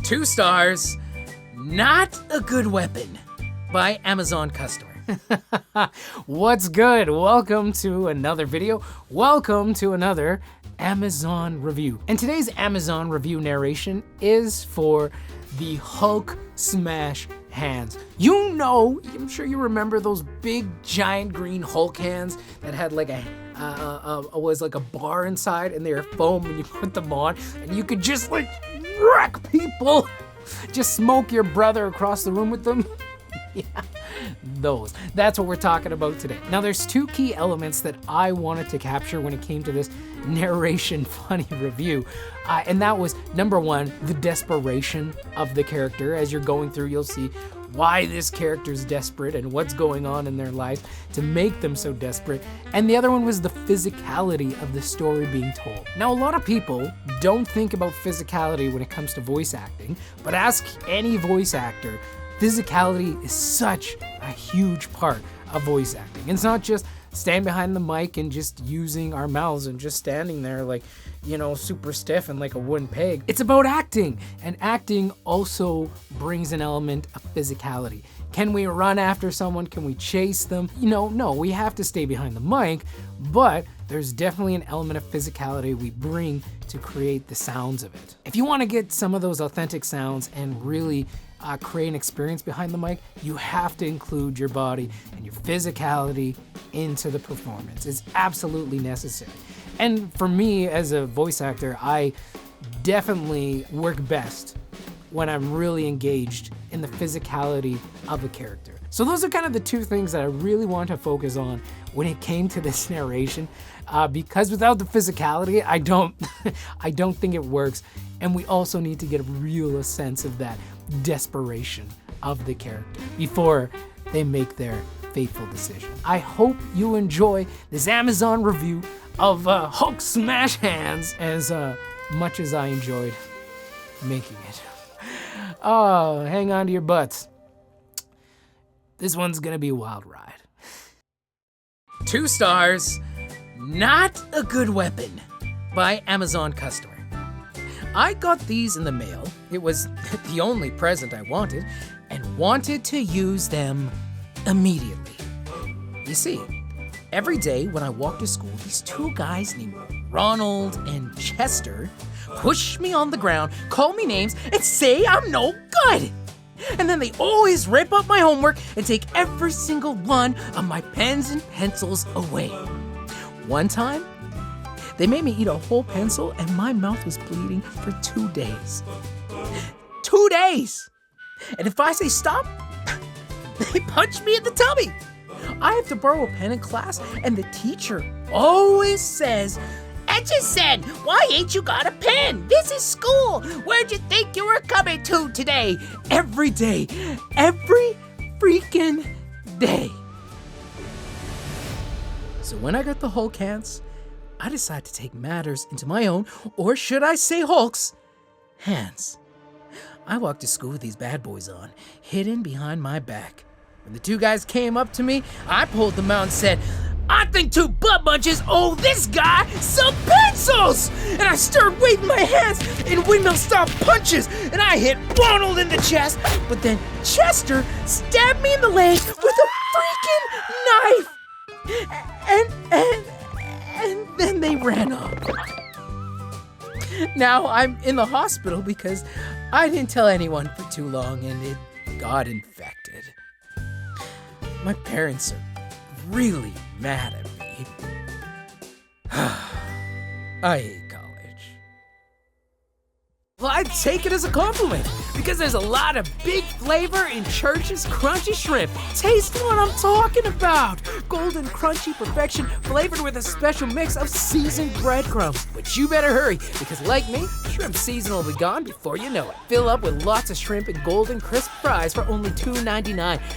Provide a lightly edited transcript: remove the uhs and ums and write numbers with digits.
2 stars, not a good weapon, by Amazon customer. What's good? Welcome to another video. Welcome to another Amazon review. And today's Amazon review narration is for the Hulk Smash hands. You know, I'm sure you remember those big giant green Hulk hands that had like was like a bar inside and they were foam and you put them on and you could just like wreck people. Just smoke your brother across the room with them. Yeah, those. That's what we're talking about today. Now, there's 2 key elements that I wanted to capture when it came to this narration funny review. And that was, number 1, the desperation of the character. As you're going through, you'll see why this character's desperate and what's going on in their life to make them so desperate. And the other one was the physicality of the story being told. Now, a lot of people don't think about physicality when it comes to voice acting, but ask any voice actor, physicality is such a huge part of voice acting. It's not just stand behind the mic and just using our mouths and just standing there like, you know, super stiff and like a wooden peg. It's about acting, and acting also brings an element of physicality. Can we run after someone? Can we chase them? You know, no, we have to stay behind the mic, but there's definitely an element of physicality we bring to create the sounds of it. If you want to get some of those authentic sounds and really create an experience behind the mic, you have to include your body and your physicality into the performance. It's absolutely necessary. And for me as a voice actor, I definitely work best when I'm really engaged in the physicality of a character. So those are kind of the 2 things that I really want to focus on when it came to this narration, because without the physicality, I don't think it works. And we also need to get a real sense of that desperation of the character before they make their fateful decision. I hope you enjoy this Amazon review of Hulk Smash Hands as much as I enjoyed making it. Oh, hang on to your butts. This one's gonna be a wild ride. 2 stars, not a good weapon, by Amazon customer. I got these in the mail. It was the only present I wanted, and wanted to use them immediately. You see, every day when I walk to school, these 2 guys named Ronald and Chester push me on the ground, call me names, and say I'm no good. And then they always rip up my homework and take every single one of my pens and pencils away. One time, they made me eat a whole pencil and my mouth was bleeding for 2 days. 2 days! And if I say stop, they punch me in the tummy. I have to borrow a pen in class and the teacher always says, "Etchison, why ain't you got a pen? This is school. Where'd you think you were coming to today?" Every day. Every freaking day. So when I got the Hulk hands, I decided to take matters into my own, or should I say Hulk's, hands. I walked to school with these bad boys on, hidden behind my back. When the 2 guys came up to me, I pulled them out and said, "I think 2 butt bunches owe this guy some pencils!" And I started waving my hands in windmill-style punches, and I hit Ronald in the chest, but then Chester stabbed me in the leg with a freaking knife! And then they ran off. Now I'm in the hospital because I didn't tell anyone for too long and it got infected. My parents are really mad at me. I hate college. Well, I take it as a compliment because there's a lot of big flavor in Church's crunchy shrimp. Taste what I'm talking about. Golden crunchy perfection flavored with a special mix of seasoned breadcrumbs. But you better hurry because like me, shrimp season will be gone before you know it. Fill up with lots of shrimp and golden crisp fries for only $2.99.